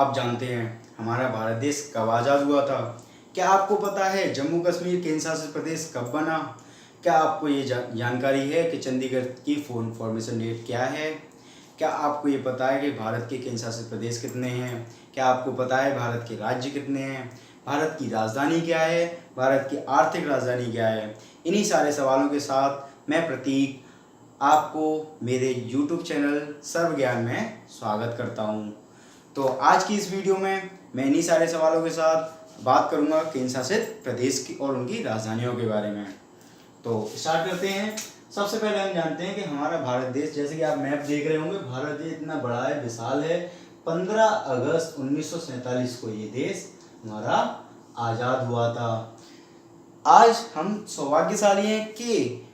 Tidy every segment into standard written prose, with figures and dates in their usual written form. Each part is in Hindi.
आप जानते हैं हमारा भारत देश कब आज़ाद हुआ था? क्या आपको पता है जम्मू कश्मीर केंद्र शासित प्रदेश कब बना? क्या आपको ये जानकारी है कि चंडीगढ़ की फॉर्मेशन डेट क्या है? क्या आपको ये पता है कि भारत के केंद्र शासित प्रदेश कितने हैं? क्या आपको पता है भारत के राज्य कितने हैं? भारत की राजधानी क्या है? भारत की आर्थिक राजधानी क्या है? इन्हीं सारे सवालों के साथ मैं प्रतीक आपको मेरे YouTube चैनल सर्व ज्ञान में स्वागत करता हूं। तो आज की इस वीडियो में मैं इन्हीं सारे सवालों के साथ बात करूंगा केंद्र शासित प्रदेश की और उनकी राजधानियों के बारे में। तो स्टार्ट करते हैं। सबसे पहले हम जानते हैं कि हमारा भारत देश, जैसे कि आप मैप देख रहे होंगे, भारत देश इतना बड़ा है, विशाल है। 15 अगस्त 1947 को ये देश हमारा आज़ाद हुआ था। आज हम सौभाग्यशाली हैं कि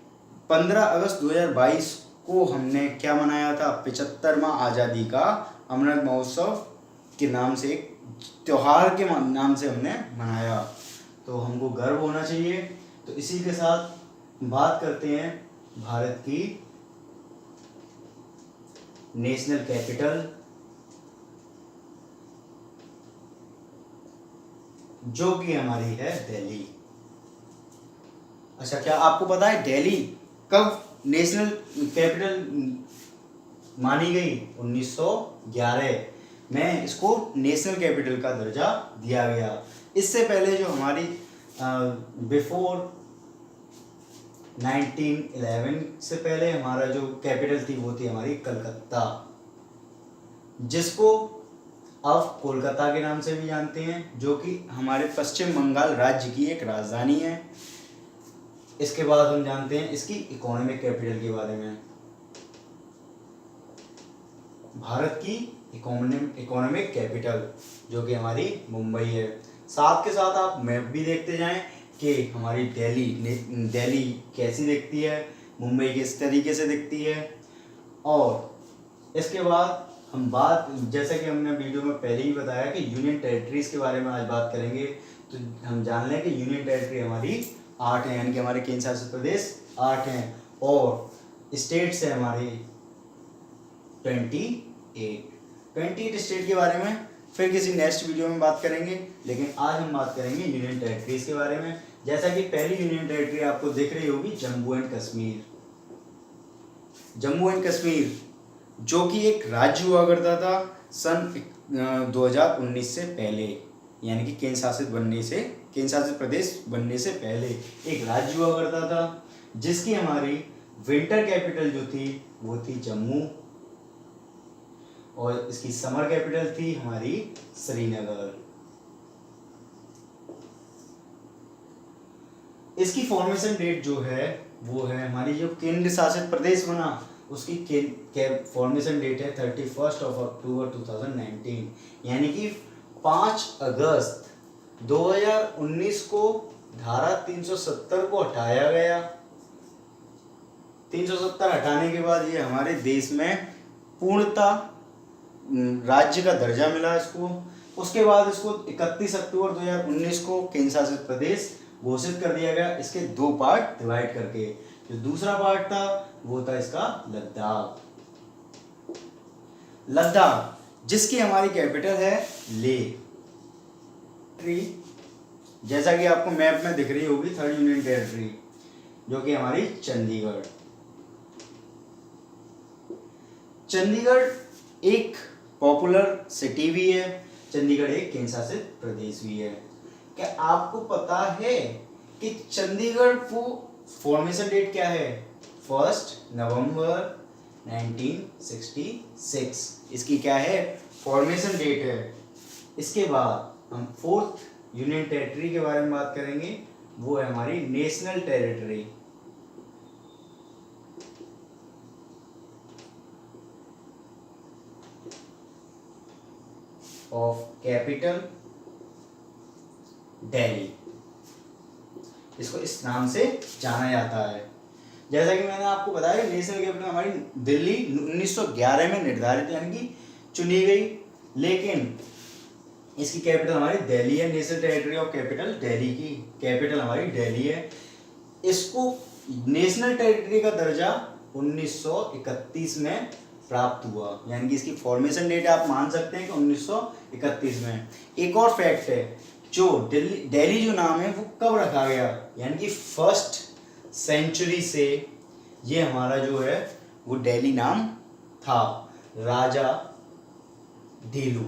15 अगस्त 2022 को हमने क्या मनाया था? 75वां आज़ादी का अमृत महोत्सव के नाम से, एक त्योहार के नाम से हमने मनाया। तो हमको गर्व होना चाहिए। तो इसी के साथ बात करते हैं भारत की नेशनल कैपिटल, जो कि हमारी है दिल्ली। अच्छा, क्या आपको पता है दिल्ली कब नेशनल कैपिटल मानी गई? 1911 में इसको नेशनल कैपिटल का दर्जा दिया गया। इससे पहले जो हमारी बिफोर 1911 से पहले हमारा जो कैपिटल थी वो थी हमारी कलकत्ता, जिसको अब कोलकाता के नाम से भी जानते हैं, जो कि हमारे पश्चिम बंगाल राज्य की एक राजधानी है। इसके बाद हम जानते हैं इसकी इकोनॉमिक कैपिटल के बारे में। भारत की इकोनॉमिक कैपिटल जो कि हमारी मुंबई है। साथ के साथ आप मैप भी देखते जाएं कि हमारी दिल्ली कैसी दिखती है, मुंबई किस तरीके से दिखती है। और इसके बाद हम बात, जैसे कि हमने वीडियो में पहले ही बताया कि यूनियन टेरिटरीज के बारे में आज बात करेंगे। तो हम जान लें कि यूनियन टेरिटरी हमारी 8 हैं, यानी कि हमारे केंद्र शासित प्रदेश 8 हैं, और स्टेट्स है हमारी 28 स्टेट के बारे में फिर किसी नेक्स्ट वीडियो में बात करेंगे। लेकिन आज हम बात करेंगे यूनियन टेरिटरीज के बारे में। जैसा कि पहली यूनियन टेरिटरी आपको दिख रही होगी, जम्मू एंड कश्मीर। जम्मू एंड कश्मीर जो कि एक राज्य हुआ करता था सन 2019 से पहले, यानी कि केंद्र शासित प्रदेश बनने से पहले एक राज्य हुआ करता था, जिसकी हमारी विंटर कैपिटल जो थी वो थी जम्मू, और इसकी समर कैपिटल थी हमारी श्रीनगर। इसकी फॉर्मेशन डेट जो है वो है, हमारी जो केंद्र शासित प्रदेश बना उसकी फॉर्मेशन डेट है 31 अक्टूबर 2019, यानी कि 5 अगस्त 2019 को धारा 370 को हटाया गया। 370 हटाने के बाद ये हमारे देश में पूर्णतः राज्य का दर्जा मिला इसको। उसके बाद इसको 31 अक्टूबर 2019 को केंद्र शासित प्रदेश घोषित कर दिया गया, इसके 2 पार्ट डिवाइड करके। जो दूसरा पार्ट था वो था इसका लद्दाख, जिसकी हमारी कैपिटल है लेह। जैसा कि आपको मैप में दिख रही होगी, 3rd यूनियन टेरिटरी जो कि हमारी चंडीगढ़ एक पॉपुलर सिटी भी है। चंडीगढ़ एक केंद्र शासित प्रदेश भी है। क्या आपको पता है कि चंडीगढ़ को फॉर्मेशन डेट क्या है? 1 नवंबर 1966 इसकी क्या है? फॉर्मेशन डेट है। इसके बाद हम 4th यूनियन टेरिटरी के बारे में बात करेंगे, वो है हमारी national territory. Of capital Delhi, इसको इस नाम से जाना जाता है। जैसा कि मैंने आपको बताया, नेशनल कैपिटल हमारी दिल्ली 1911 में निर्धारित यानी कि चुनी गई, लेकिन इसकी कैपिटल हमारी दिल्ली है। National territory of capital Delhi की कैपिटल हमारी दिल्ली है। इसको नेशनल टेरिटरी का दर्जा 1931 में प्राप्त हुआ, यानी कि इसकी फॉर्मेशन डेट आप मान सकते हैं कि 1931 में। एक और फैक्ट है, जो दिल्ली जो नाम है वो कब रखा गया, यानी कि फर्स्ट सेंचुरी से ये हमारा जो है वो दिल्ली नाम था। राजा दिल्लू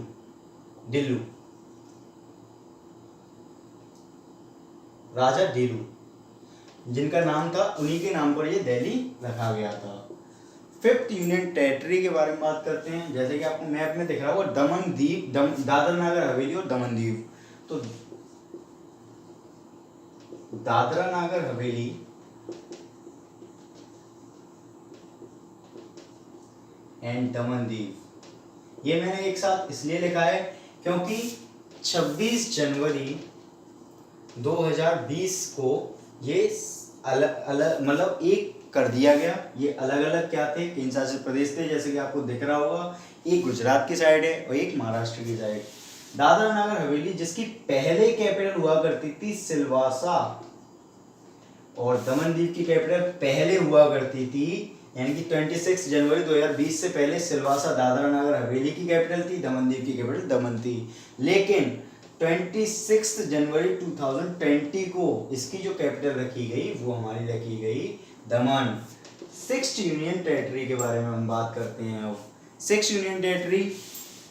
राजा दिल्लू जिनका नाम था, उन्हीं के नाम पर ये दिल्ली रखा गया था। फिफ्थ यूनियन टेरिटरी के बारे में बात करते हैं। जैसे कि आपको मैप में दिख रहा होगा दमन दीप, दादरा नागर हवेली और दमन दीव। तो दादरा नागर हवेली एंड दमन दीव, ये मैंने एक साथ इसलिए लिखा है क्योंकि 26 जनवरी 2020 को ये अलग अलग मतलब एक कर दिया गया। ये अलग अलग क्या थे, केंद्र शासित प्रदेश थे, जैसे कि आपको दिख रहा होगा, एक गुजरात की साइड है और एक महाराष्ट्र की साइड। दादरा नगर हवेली जिसकी पहले कैपिटल हुआ करती थी सिलवासा, और दमन दीव की कैपिटल पहले हुआ करती थी, यानी कि 26 जनवरी 2020 से पहले सिलवासा दादरा नगर हवेली की कैपिटल थी, दमन दीव की कैपिटल दमन थी। लेकिन 26 जनवरी 2020 को इसकी जो कैपिटल रखी गई वो हमारी रखी गई दमन। सिक्स्थ यूनियन टेरिटरी के बारे में हम बात करते हैं। अब सिक्स्थ यूनियन टेरिटरी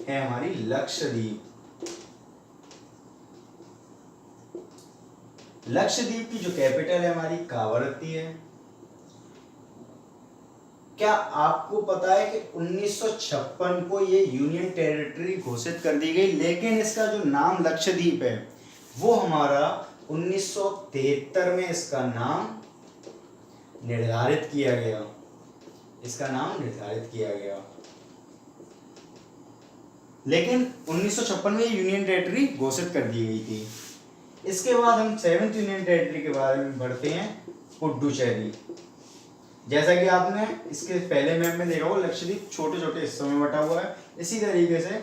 है हमारी लक्षद्वीप। लक्षद्वीप की जो कैपिटल है हमारी कावरत्ती है। क्या आपको पता है कि 1956 को ये यूनियन टेरिटरी घोषित कर दी गई, लेकिन इसका जो नाम लक्षद्वीप है वो हमारा 1973 में इसका नाम निर्धारित किया गया। इसका नाम निर्धारित किया गया, लेकिन 1956 में यूनियन टेरिटरी घोषित कर दी गई थी। इसके बाद हम सेवेंथ यूनियन टेरिटरी के बारे में बढ़ते हैं, पुडुचेरी। जैसा कि आपने इसके पहले मैप में देखा होगा, लक्षद्वीप छोटे छोटे हिस्सों में बटा हुआ है। इसी तरीके से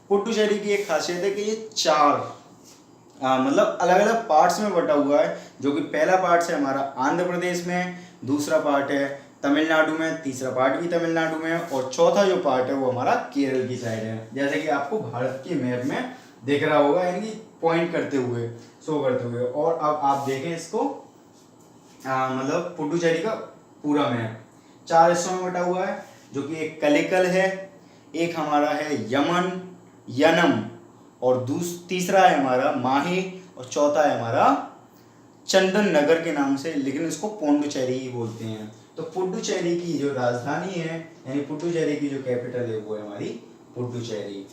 पुडुचेरी की एक खासियत है कि ये चार मतलब अलग अलग पार्ट्स में बटा हुआ है, जो कि पहला पार्ट है हमारा आंध्र प्रदेश में, दूसरा पार्ट है तमिलनाडु में, तीसरा पार्ट भी तमिलनाडु में, और चौथा जो पार्ट है वो हमारा केरल की साइड है। जैसे कि आपको भारत के मैप में दिख रहा होगा, यानी पॉइंट करते हुए, शो करते हुए। और अब आप देखें इसको, मतलब पुडुचेरी का पूरा मैप 4 हिस्सों में बटा हुआ है, जो कि एक कलिकल है, एक हमारा है यनम, और तीसरा है हमारा माही, और चौथा है हमारा चंदन नगर के नाम से, लेकिन इसको पोंडुचेरी ही बोलते हैं। तो पुडुचेरी की जो राजधानी है, यानी पुडुचेरी की जो कैपिटल है वो है हमारी पुडुचेरी।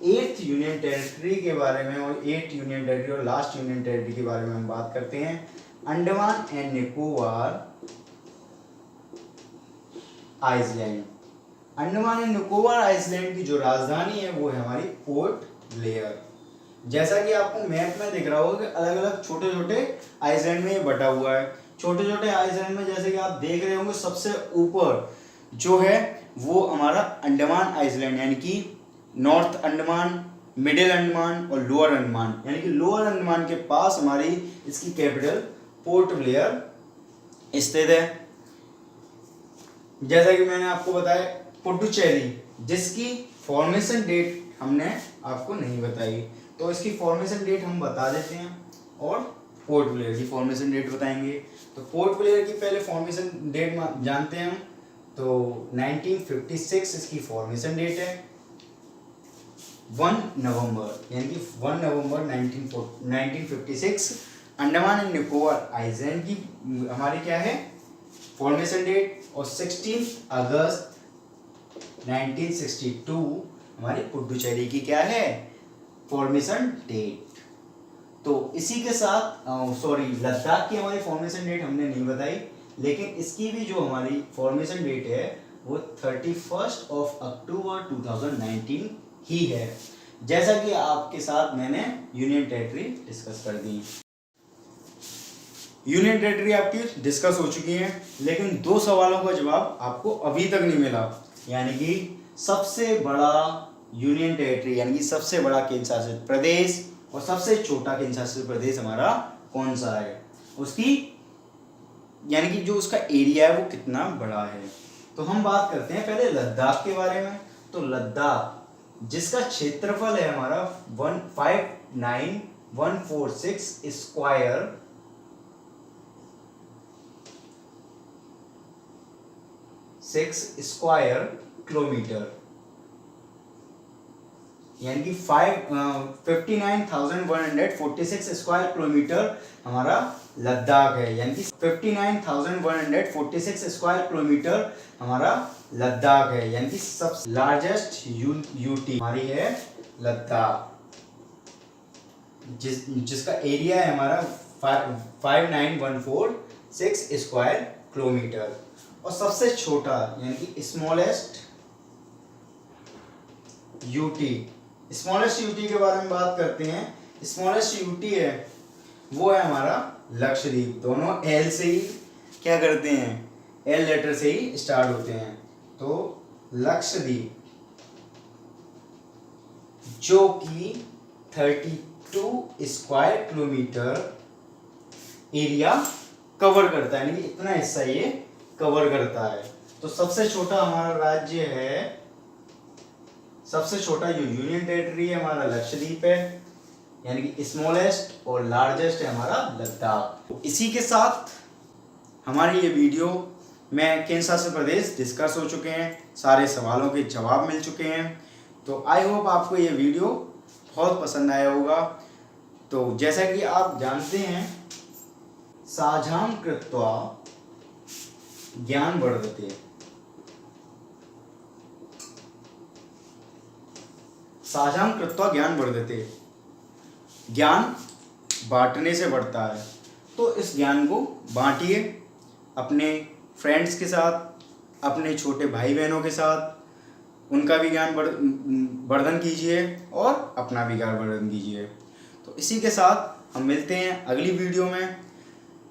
8th यूनियन टेरिटरी के बारे में, और 8th यूनियन टेरिटरी और लास्ट यूनियन टेरिटरी के बारे में हम बात करते हैं, Andaman and Nicobar island. Andaman and Nicobar island की जो राजधानी है वो है हमारी पोर्ट ब्लेयर। जैसा कि आपको मैप में दिख रहा होगा कि अलग अलग छोटे छोटे आइसलैंड में ये बटा हुआ है। छोटे छोटे आइसलैंड में जैसे कि आप देख रहे होंगे, सबसे ऊपर जो है वो हमारा अंडमान आइसलैंड, यानी कि नॉर्थ अंडमान, मिडिल अंडमान और लोअर अंडमान, यानी कि लोअर अंडमान के पास हमारी इसकी कैपिटल पोर्ट ब्लेयर स्थित है। जैसा कि मैंने आपको बताया, पुडुचेरी जिसकी फॉर्मेशन डेट हमने आपको नहीं बताई, तो इसकी फॉर्मेशन डेट हम बता देते हैं और पोर्ट ब्लेयर की फॉर्मेशन डेट बताएंगे। तो पोर्ट ब्लेयर की पहले फॉर्मेशन डेट जानते हैं हम, तो 1956 इसकी फॉर्मेशन डेट है। 1 नवंबर, यानी कि 1 नवंबर 1956 अंडमान एंड निकोबार आइसलैंड की हमारी क्या है फॉर्मेशन डेट, और 16 अगस्त 1962 हमारी पुडुचेरी की क्या है फॉर्मेशन डेट। तो इसी के साथ लद्दाख की हमारी फॉर्मेशन डेट हमने नहीं बताई, लेकिन इसकी भी जो हमारी फॉर्मेशन डेट है वो 31 अक्टूबर 2019 ही है। जैसा कि आपके साथ मैंने यूनियन टेरिटरी डिस्कस कर दी। यूनियन टेरिटरी आपकी डिस्कस हो चुकी है, लेकिन 2 सवालों का जवाब आपको अभी तक नहीं मिला, यानी कि सबसे बड़ा यूनियन टेरिटरी, यानी कि सबसे बड़ा केंद्र शासित प्रदेश और सबसे छोटा केंद्र शासित प्रदेश हमारा कौन सा है, उसकी यानी कि जो उसका एरिया है वो कितना बड़ा है। तो हम बात करते हैं पहले लद्दाख के बारे में। तो लद्दाख जिसका क्षेत्रफल है हमारा 159,146 स्क्वायर किलोमीटर, यानी कि 59,146 स्क्वायर किलोमीटर हमारा लद्दाख है, यानी कि 59,146 स्क्वायर किलोमीटर हमारा लद्दाख है, यानी कि सबसे लार्जेस्ट यूटी हमारी है लद्दाख, जिसका एरिया है हमारा 59,146 स्क्वायर किलोमीटर। और सबसे छोटा यानी कि स्मॉलेस्ट यूटी के बारे में बात करते हैं। स्मॉलेस्ट यूटी है वो है हमारा लक्षद्वीप। दोनों एल से ही क्या करते हैं, एल लेटर से ही स्टार्ट होते हैं। तो लक्षद्वीप जो कि 32 स्क्वायर किलोमीटर एरिया कवर करता है, यानी कि इतना हिस्सा ये कवर करता है। तो सबसे छोटा हमारा राज्य है, सबसे छोटा जो यूनियन टेरिटरी है हमारा लक्षद्वीप है, यानी कि स्मॉलेस्ट और लार्जेस्ट है हमारा लद्दाख। इसी के साथ हमारी ये वीडियो में केंद्र शासित प्रदेश डिस्कस हो चुके हैं, सारे सवालों के जवाब मिल चुके हैं। तो आई होप आपको ये वीडियो बहुत पसंद आया होगा। तो जैसा कि आप जानते हैं, साझां कृत्वा ज्ञान वर्धते, साझां कृत्वा ज्ञान वर्धते, ज्ञान बांटने से बढ़ता है। तो इस ज्ञान को बांटिए अपने फ्रेंड्स के साथ, अपने छोटे भाई बहनों के साथ, उनका भी ज्ञान वर्धन कीजिए और अपना भी ज्ञान वर्धन कीजिए। तो इसी के साथ हम मिलते हैं अगली वीडियो में।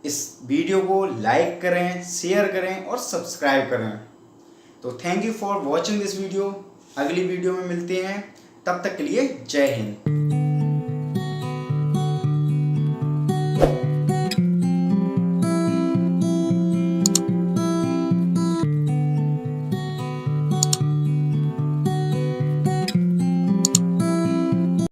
इस वीडियो को लाइक करें, शेयर करें और सब्सक्राइब करें। तो thank you for watching this video. अगली वीडियो में मिलते हैं, तब तक के लिए जय हिंद।